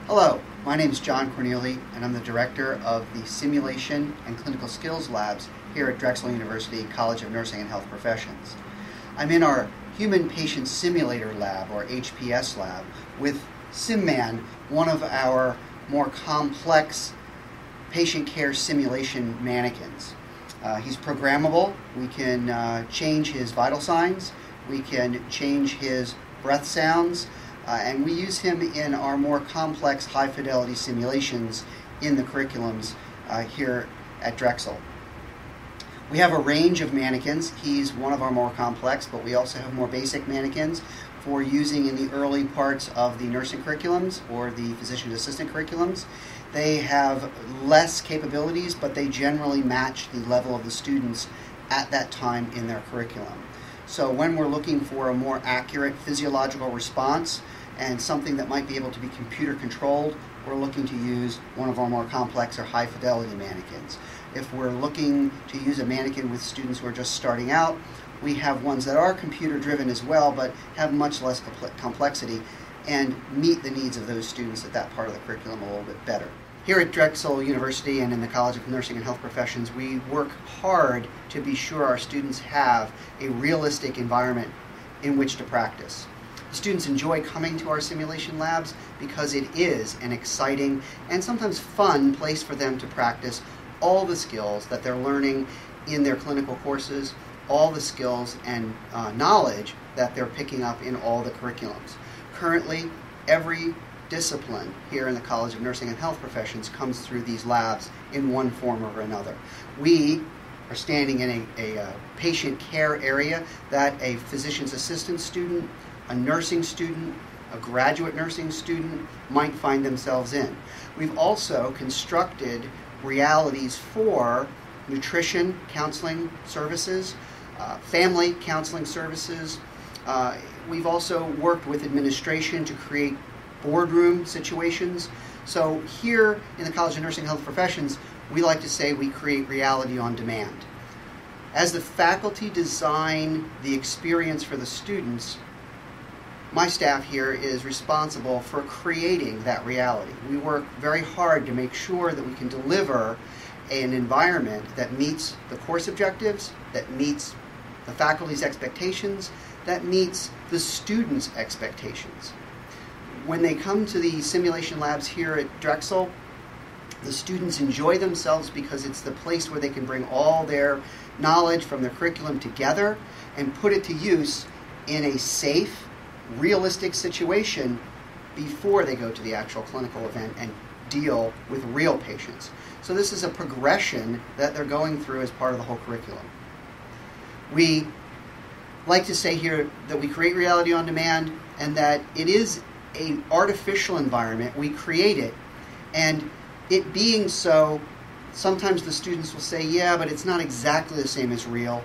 Hello, my name is John Cornele, and I'm the director of the Simulation and Clinical Skills Labs here at Drexel University College of Nursing and Health Professions. I'm in our Human Patient Simulator Lab, or HPS lab, with SimMan, one of our more complex patient care simulation mannequins. He's programmable. We can change his vital signs. We can change his breath sounds. And we use him in our more complex high-fidelity simulations in the curriculums here at Drexel. We have a range of mannequins. He's one of our more complex, but we also have more basic mannequins for using in the early parts of the nursing curriculums or the physician assistant curriculums. They have less capabilities, but they generally match the level of the students at that time in their curriculum. So when we're looking for a more accurate physiological response and something that might be able to be computer controlled, we're looking to use one of our more complex or high fidelity mannequins. If we're looking to use a mannequin with students who are just starting out, we have ones that are computer driven as well, but have much less complexity and meet the needs of those students at that part of the curriculum a little bit better. Here at Drexel University and in the College of Nursing and Health Professions, we work hard to be sure our students have a realistic environment in which to practice. The students enjoy coming to our simulation labs because it is an exciting and sometimes fun place for them to practice all the skills that they're learning in their clinical courses, all the skills and knowledge that they're picking up in all the curriculums. Currently, every discipline here in the College of Nursing and Health Professions comes through these labs in one form or another. We are standing in a patient care area that a physician's assistant student, a nursing student, a graduate nursing student might find themselves in. We've also constructed realities for nutrition counseling services, family counseling services. We've also worked with administration to create boardroom situations. So here in the College of Nursing and Health Professions, we like to say we create reality on demand. As the faculty design the experience for the students, my staff here is responsible for creating that reality. We work very hard to make sure that we can deliver an environment that meets the course objectives, that meets the faculty's expectations, that meets the students' expectations. When they come to the simulation labs here at Drexel, the students enjoy themselves because it's the place where they can bring all their knowledge from their curriculum together and put it to use in a safe, realistic situation before they go to the actual clinical event and deal with real patients. So this is a progression that they're going through as part of the whole curriculum. We like to say here that we create reality on demand and that it is an artificial environment. We create it, and it being so, sometimes the students will say, yeah, but it's not exactly the same as real.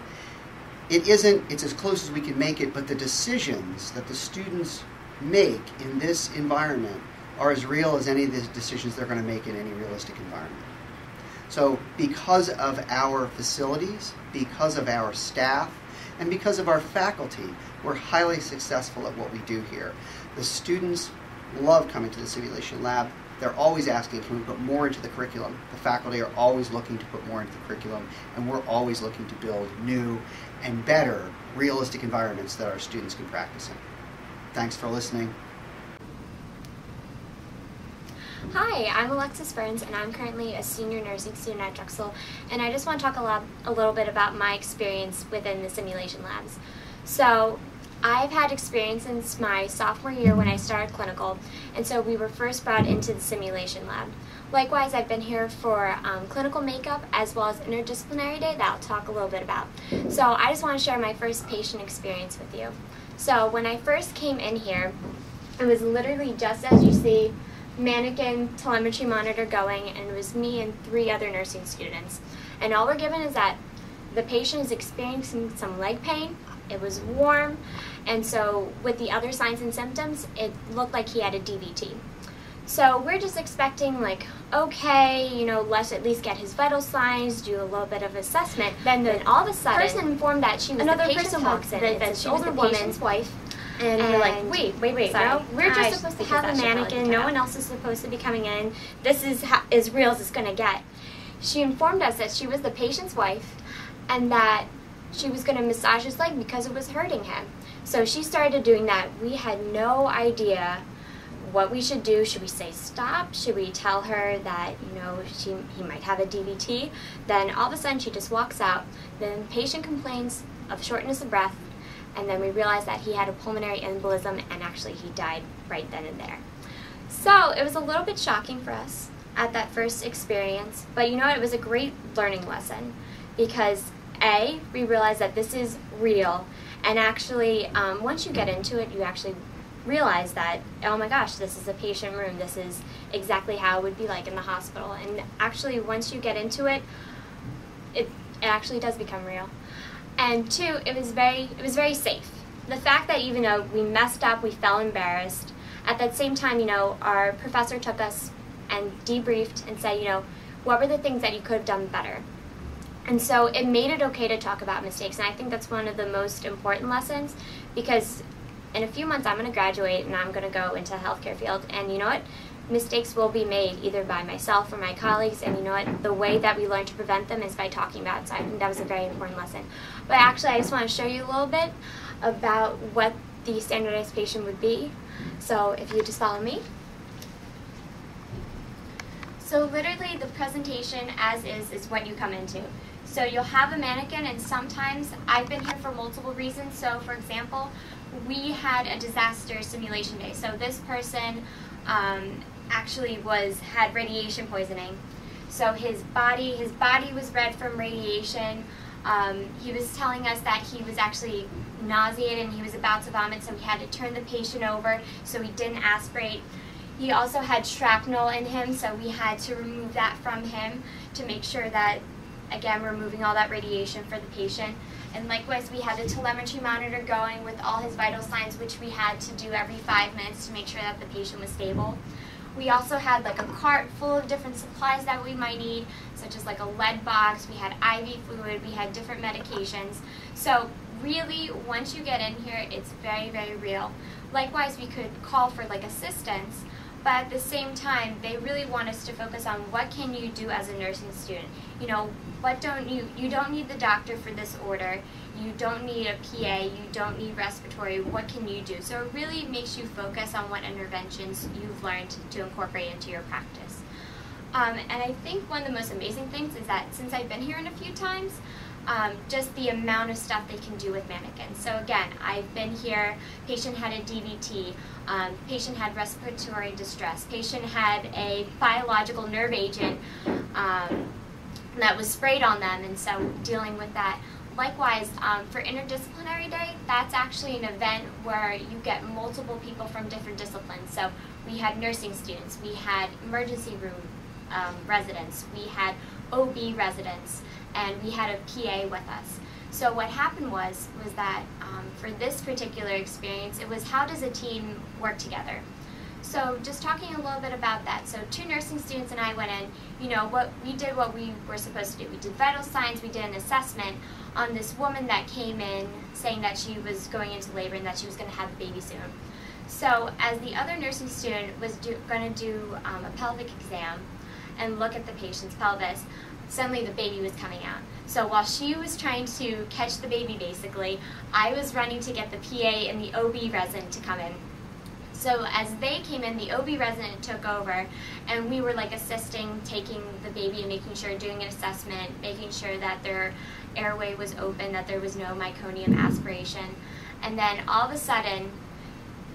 It isn't, it's as close as we can make it, but the decisions that the students make in this environment are as real as any of the decisions they're going to make in any realistic environment. So because of our facilities, because of our staff, and because of our faculty, we're highly successful at what we do here. The students love coming to the simulation lab. They're always asking, can we put more into the curriculum? The faculty are always looking to put more into the curriculum, and we're always looking to build new and better realistic environments that our students can practice in. Thanks for listening. Hi, I'm Alexis Burns, and I'm currently a senior nursing student at Drexel, and I just want to talk a little bit about my experience within the simulation labs. So, I've had experience since my sophomore year when I started clinical, and so we were first brought into the simulation lab. Likewise, I've been here for clinical makeup as well as interdisciplinary day that I'll talk a little bit about. So I just want to share my first patient experience with you. So when I first came in here, it was literally just as you see, mannequin telemetry monitor going, and it was me and 3 other nursing students. And all we're given is that the patient is experiencing some leg pain, it was warm, and so with the other signs and symptoms, it looked like he had a DVT. So we're just expecting, like, okay, you know, let's at least get his vital signs, do a little bit of assessment. Then all of a sudden, the person informed that she was another person walks in. That she was the patient's wife. And we're like, wait, sorry. no, we're just supposed to have a mannequin. No one else is supposed to be coming in. This is as real as it's going to get. She informed us that she was the patient's wife and that she was going to massage his leg because it was hurting him. So she started doing that. We had no idea what we should do. Should we say stop? Should we tell her that, he might have a DVT? Then all of a sudden she just walks out. Then the patient complains of shortness of breath, and then we realized that he had a pulmonary embolism, and actually he died right then and there. So it was a little bit shocking for us at that first experience, but it was a great learning lesson because A, we realized that this is real, and actually once you get into it, you actually realize that, oh my gosh, this is a patient room, this is exactly how it would be like in the hospital. And actually once you get into it, it actually does become real. And two, it was very safe. The fact that even though we messed up, we felt embarrassed, at that same time, our professor took us and debriefed and said, what were the things that you could have done better? And so it made it okay to talk about mistakes, and I think that's one of the most important lessons, because in a few months I'm going to graduate and I'm going to go into the healthcare field, and you know what? Mistakes will be made either by myself or my colleagues, and you know what? The way that we learn to prevent them is by talking about it, so I think that was a very important lesson. But actually I just want to show you a little bit about what the standardized patient would be. So if you just follow me. So literally the presentation as is what you come into. So you'll have a mannequin, and sometimes I've been here for multiple reasons. So for example, we had a disaster simulation day. So this person actually had radiation poisoning. So his body was red from radiation. He was telling us that he was actually nauseated and he was about to vomit, so we had to turn the patient over so he didn't aspirate. He also had shrapnel in him, so we had to remove that from him to make sure that, again, we're removing all that radiation for the patient. And likewise, we had the telemetry monitor going with all his vital signs, which we had to do every 5 minutes to make sure that the patient was stable. We also had like a cart full of different supplies that we might need, such as like a lead box, we had IV fluid, we had different medications. So really, once you get in here, it's very, very real. Likewise, we could call for like assistance, but at the same time, they really want us to focus on what can you do as a nursing student. You don't need the doctor for this order, you don't need a PA, you don't need respiratory, what can you do? So it really makes you focus on what interventions you've learned to incorporate into your practice. And I think one of the most amazing things is that since I've been here in a few times, just the amount of stuff they can do with mannequins. So again, I've been here, patient had a DVT, patient had respiratory distress, patient had a biological nerve agent that was sprayed on them, and so dealing with that. Likewise, for Interdisciplinary Day, that's actually an event where you get multiple people from different disciplines. So we had nursing students, we had emergency room residents, we had OB residents, and we had a PA with us. So what happened was that for this particular experience, it was how does a team work together? So just talking a little bit about that. So 2 nursing students and I went in, what we were supposed to do. We did vital signs, we did an assessment on this woman that came in saying that she was going into labor and that she was going to have a baby soon. So as the other nursing student was going to do a pelvic exam and look at the patient's pelvis, suddenly the baby was coming out. So while she was trying to catch the baby basically, I was running to get the PA and the OB resident to come in. So as they came in, the OB resident took over, and we were like assisting, taking the baby and making sure, doing an assessment, making sure that their airway was open, that there was no meconium aspiration. And then all of a sudden,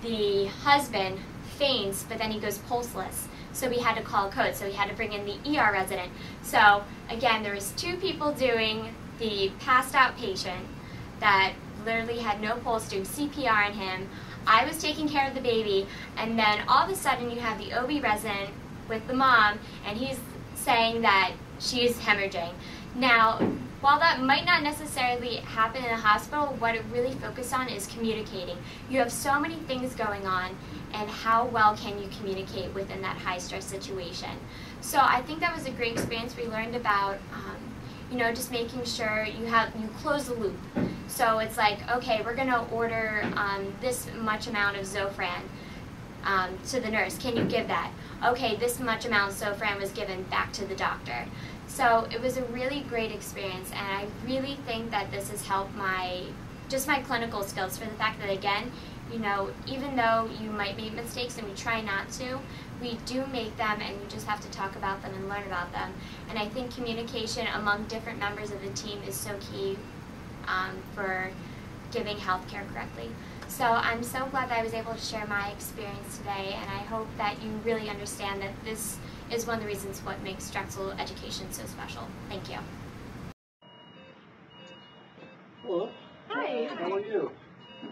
the husband faints, but then he goes pulseless. So we had to call code, so we had to bring in the ER resident. So again, there was 2 people doing the passed out patient that literally had no pulse, doing CPR on him. I was taking care of the baby, and then all of a sudden you have the OB resident with the mom, and he's saying that she is hemorrhaging. Now, while that might not necessarily happen in the hospital, what it really focuses on is communicating. You have so many things going on, and how well can you communicate within that high-stress situation. So I think that was a great experience. We learned about you know, just making sure you close the loop. So it's like, okay, we're gonna order this much amount of Zofran to the nurse. Can you give that? Okay, this much amount of Zofran was given back to the doctor. So it was a really great experience, and I really think that this has helped my clinical skills, for the fact that, again, you know, even though you might make mistakes and we try not to, we do make them, and you just have to talk about them and learn about them. And I think communication among different members of the team is so key for giving healthcare correctly. So I'm so glad that I was able to share my experience today, and I hope that you really understand that this is one of the reasons what makes Drexel education so special. Thank you. Hello. Hi. How are you?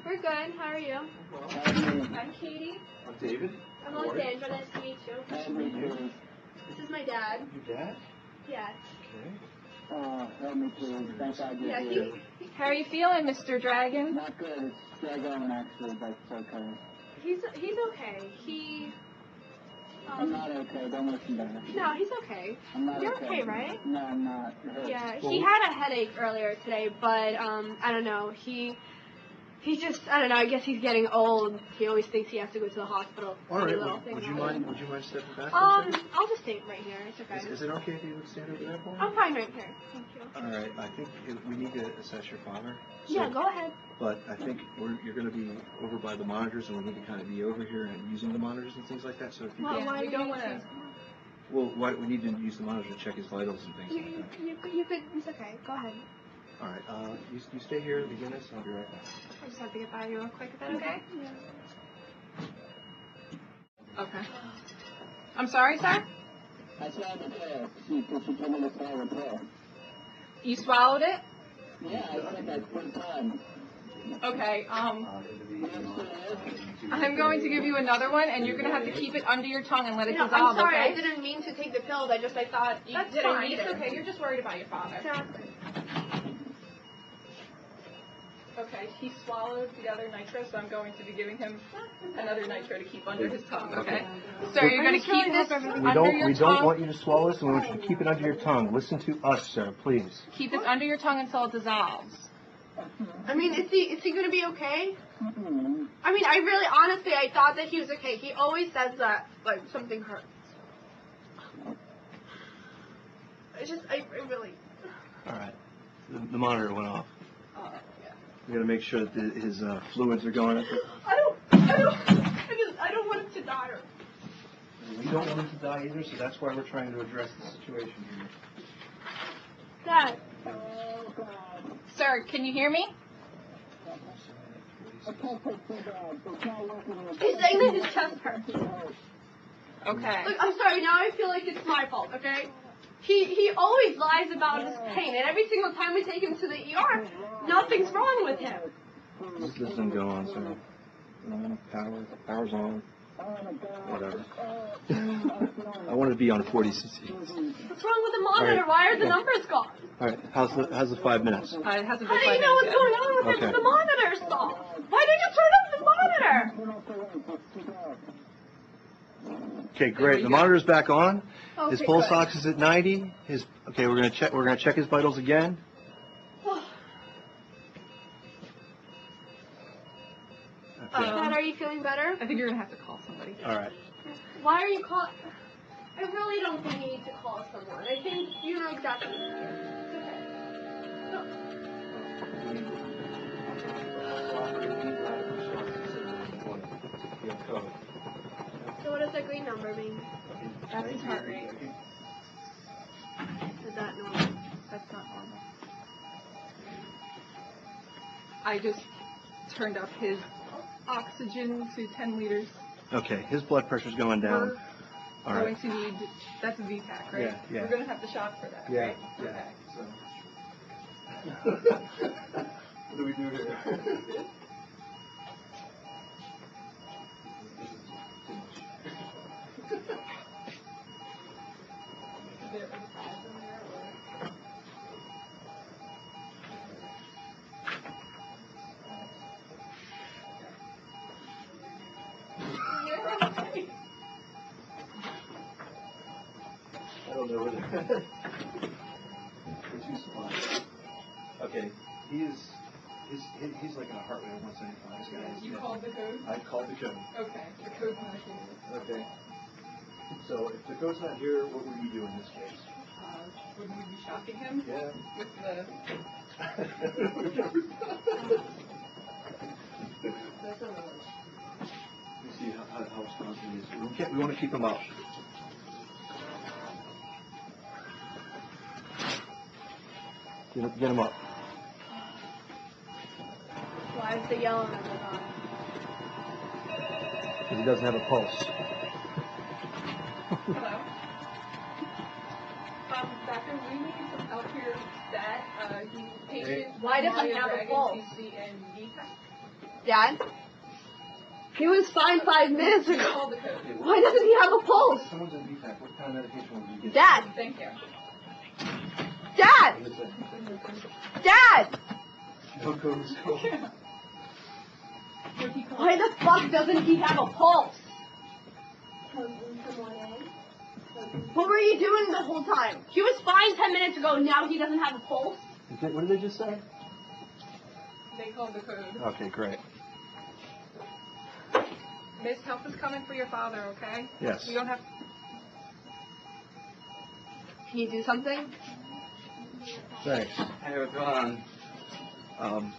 We're good. How are you? Well, I'm Katie. I'm David. I'm Alexandra. Nice to meet you. Nice to meet you. This is my dad. Your dad? Yeah. Okay. Me too. Thank God you're Yeah. here. How are you feeling, Mr. Dragon? Not good. It's still going, actually, but it's okay. He's okay. I'm not okay. Don't listen to her. No, he's okay. I'm not You're okay. okay, right? No, I'm not. It hurts. Yeah. He had a headache earlier today, but I don't know. He's just, I don't know, I guess he's getting old. He always thinks he has to go to the hospital. All right. Would you mind stepping back? I'll just stay right here. It's okay. Is it okay if you would stand over there for me? I'm fine right here. Thank you. All right. I think we need to assess your father. So, Yeah, go ahead. But I think you're going to be over by the monitors, and we need to kind of be over here and using the monitors and things like that. So if you Well, could, why we don't want to. we need to use the monitor to check his vitals and things like that. You could, it's okay. Go ahead. All right. You stay here and begin this, and I'll be right back. I just have to get by you real quick. Is that okay? Yeah. Okay. I'm sorry, sir? I swallowed the pill. She told me to swallow the pill. You swallowed it? Yeah, I think that's one time. Okay, I'm going to give you another one, and you're going to have to keep it under your tongue and let it No, dissolve, I'm sorry. okay? I didn't mean to take the pills. I thought you That's didn't fine. need It's it. okay. You're just worried about your father. Exactly. Okay, he swallowed the other nitro, so I'm going to be giving him another nitro to keep under his tongue, okay? So you're going to keep this under your We tongue. don't want you to swallow this. We want you to keep it under your tongue. Listen to us, sir, please. Keep this under your tongue until it dissolves. I mean, is he going to be okay? I mean, honestly, I thought that he was okay. He always says that, like, something hurts. I really... All right. The monitor went off. Yeah. We got to make sure that his fluids are going up. I don't want him to die. We don't want him to die either, so that's why we're trying to address the situation here. Dad. Sir, can you hear me? He's saying that his chest hurts. Okay. Look, I'm sorry, now I feel like it's my fault, okay? He always lies about his pain, and every single time we take him to the ER, nothing's wrong with him. Just let them go on, sir. Power's on. Whatever. I want to be on 40 cc. What's wrong with the monitor? Right. Why are the numbers gone? All right. How's the 5 minutes? It hasn't been How do you know what's going on with him Okay. if the monitor's off? Why didn't you turn up the monitor? Okay, great. The monitor's back on. Okay, His pulse good. ox is at 90. Okay, we're gonna check his vitals again. Okay. Dad, are you feeling better? I think you're going to have to call somebody. All right. Why are you calling? I really don't think you need to call someone. I think you know exactly what it is. It's okay. No. So what does that green number mean? That's his heart rate. Is that normal? That's not normal. I just turned up his oxygen to 10 liters. Okay, his blood pressure's going down. All Going right. to need, that's a VPAC, right? Yeah. We're going to have the shock for that, Yeah, right? yeah. Okay. What do we do here? I don't know whether. Okay, he's like in a heart rate of 175. You called the code? I called the code. Okay, the code's not here. Okay. So if the code's not here, what would you do in this case? Would we be shocking him? Yeah. With the... That's a little... Let me see how responsive he is. We want to keep him up. Get him up. Why is the yelling at the time? Because he doesn't have a pulse. Hello? Doctor, we need some help here that he's patient. Why doesn't he have a pulse? CCNV test. Dad? He was fine 5 minutes Call ago. the code. Why doesn't he have a pulse? Someone's in VPAC. What kind of medication will you get? Dad! Thank you. Dad! What is it? Dad! No codes. Why the fuck doesn't he have a pulse? What were you doing the whole time? He was fine 10 minutes ago, now he doesn't have a pulse? What did they just say? They called the code. Okay, great. Miss, help is coming for your father, okay? Yes. We don't have... Can you do something? Thanks. Hey, what's going on?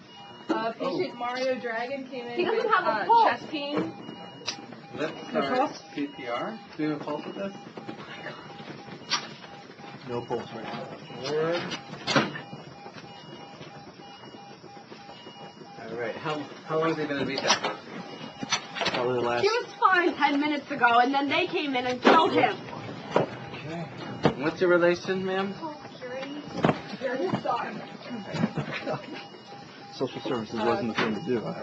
Patient Mario Dragon came in He doesn't with have a pulse. chest pain. Let's start CPR. Do you have a pulse with this? No pulse right now. Forward. All right. How long is he going to be there? Probably the last. He was fine 10 minutes ago, and then they came in and killed him. Okay. What's your relation, ma'am? Social services wasn't the thing to do. All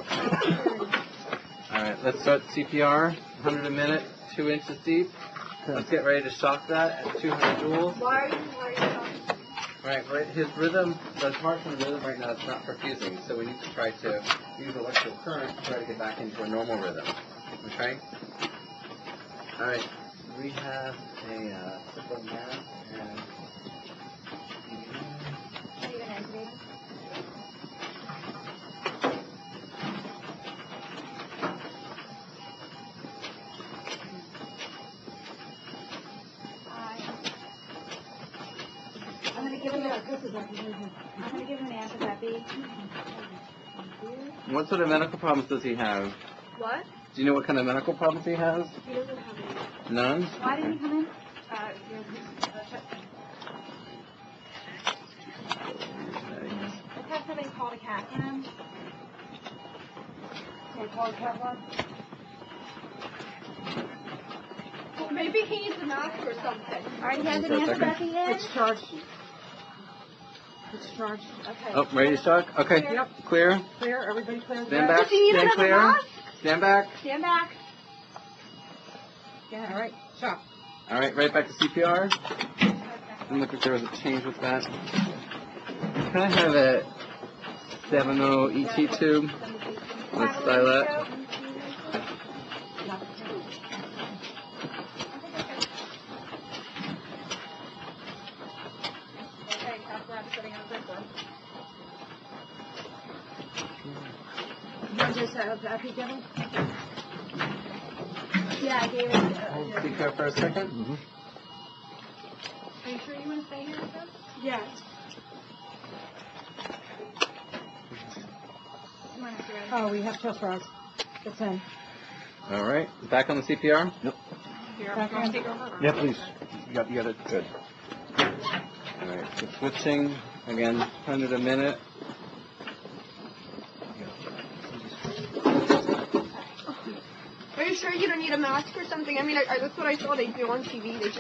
right. Let's start CPR. 100 a minute, 2 inches deep. Let's get ready to shock that at 200 joules. Why are you talking? Right. His rhythm, the heart from the rhythm right now is not perfusing, so we need to try to use electrical current to try to get back into a normal rhythm. Okay? All right. We have a simple math and... I'm going to give him an antibiotic. What sort of medical problems does he have? What? Do you know what kind of medical problems he has? He doesn't have any. None? Why didn't he come in? Let's have somebody call the cat scan. Can we call the cat one? Well, maybe he needs a mask or something. Already has an antibiotic in? It's charged. It's charged. Okay. Oh, ready to shock? Okay. Yep. Clear. Clear. Everybody clear. Stand back. Does he need Stand another clear. mask? Stand back. Stand back. Yeah, all right. Shock. All right, right back to CPR. Doesn't look like there was a change with that. Can I have a 70 ET tube? Let's stylet. Okay, Cath Lab setting up this one. You want this epi, Kevin? Yeah, I gave it. Hold CPR for a second. Mm-hmm. Are you sure you want to stay here with them? Yeah. Come on, after I... Oh, we have chest rods. That's in. All right, back on the CPR. Yep. Here, I'm going to take over. Yeah, please. You got it. Good. All right, so switching again, 100 a minute. Are you sure you don't need a mask or something? I mean, that's what I saw they do on TV. They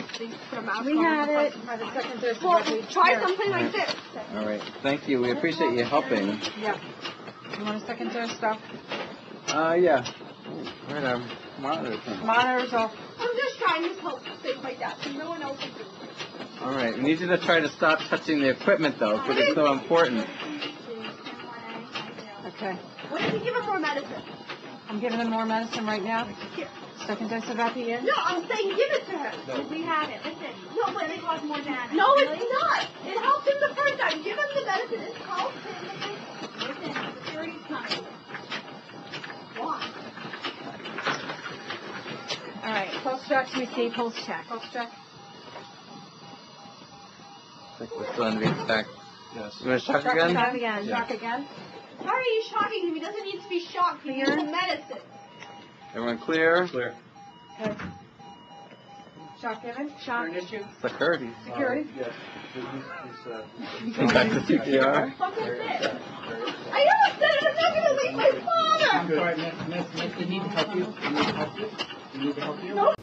put a mask on. We have it by the second dose. Well, try something like this. All right, thank you. We appreciate you helping. Yeah. You want a second dose stuff? Yeah. Where'd our monitor come? Monitors off. I'm just trying to help things like that, so no one else is doing it. All right, we need you to try to stop touching the equipment though, because it's so important. Okay. What if you give him more medicine? I'm giving him more medicine right now. Here. Second dose of epi in. No, I'm saying give it to him. We have it. Listen. No, but It causes more damage. no, it's not. It helped him the first time. Give him the medicine. It helps him. oxygen pulse check. Pulse check. Like the sun being back. Yes. You want to shock Shock again? again. Yeah. Shock again. Why are you shocking him? He doesn't need to be shocked. He needs the medicine. Everyone clear? Clear. Okay. Shock given. Shock. Security. Security. Yes. Back to CPR. Fuck is this? I never said it. I'm not going to leave my father. I'm sorry, miss, we need to help you. We need to help you. We need to help you.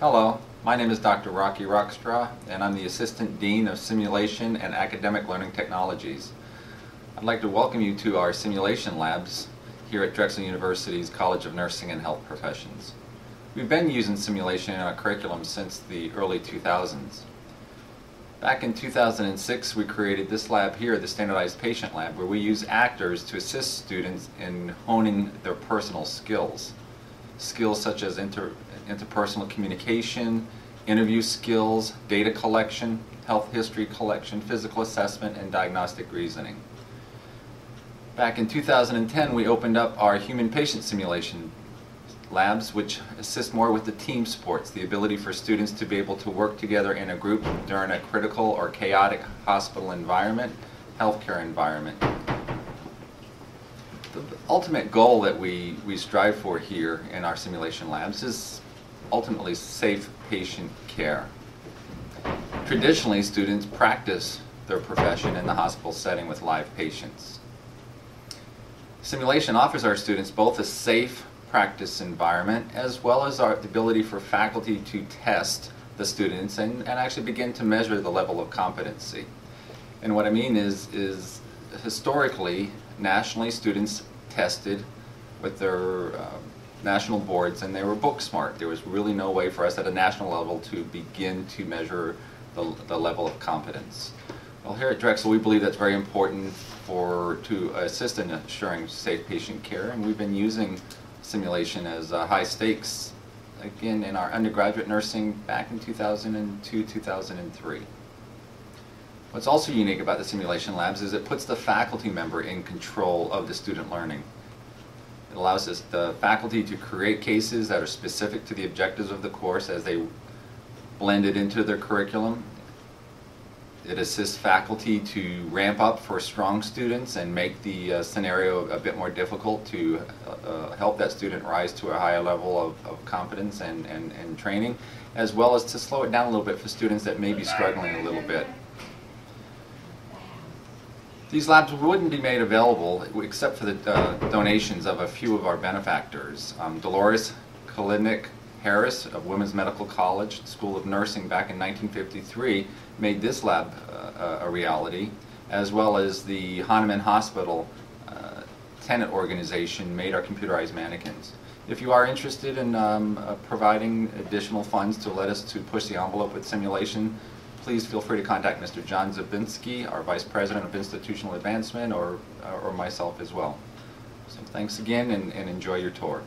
Hello, my name is Dr. Rockstraw, and I'm the Assistant Dean of Simulation and Academic Learning Technologies. I'd like to welcome you to our simulation labs here at Drexel University's College of Nursing and Health Professions. We've been using simulation in our curriculum since the early 2000s. Back in 2006, we created this lab here, the Standardized Patient Lab, where we use actors to assist students in honing their personal skills. Skills such as interpersonal communication, interview skills, data collection, health history collection, physical assessment, and diagnostic reasoning. Back in 2010, we opened up our human patient simulation labs, which assist more with the team sports, the ability for students to be able to work together in a group during a critical or chaotic hospital environment, healthcare environment. The ultimate goal that we strive for here in our simulation labs is ultimately safe patient care. Traditionally, students practice their profession in the hospital setting with live patients. Simulation offers our students both a safe practice environment as well as the ability for faculty to test the students and actually begin to measure the level of competency. And what I mean is historically, nationally, students tested with their national boards and they were book smart. There was really no way for us at a national level to begin to measure the level of competence. Well, here at Drexel, we believe that's very important to assist in ensuring safe patient care, and we've been using simulation as high stakes, again, in our undergraduate nursing back in 2002, 2003. What's also unique about the simulation labs is it puts the faculty member in control of the student learning. It allows the faculty to create cases that are specific to the objectives of the course as they blend it into their curriculum. It assists faculty to ramp up for strong students and make the scenario a bit more difficult to help that student rise to a higher level of competence and training, as well as to slow it down a little bit for students that may be struggling a little bit. These labs wouldn't be made available except for the donations of a few of our benefactors. Dolores Kalidnik Harris of Women's Medical College School of Nursing back in 1953 made this lab a reality, as well as the Hahnemann Hospital tenant organization made our computerized mannequins. If you are interested in providing additional funds to let us to push the envelope with simulation, please feel free to contact Mr. John Zabinski, our Vice President of Institutional Advancement, or myself as well. So thanks again and enjoy your tour.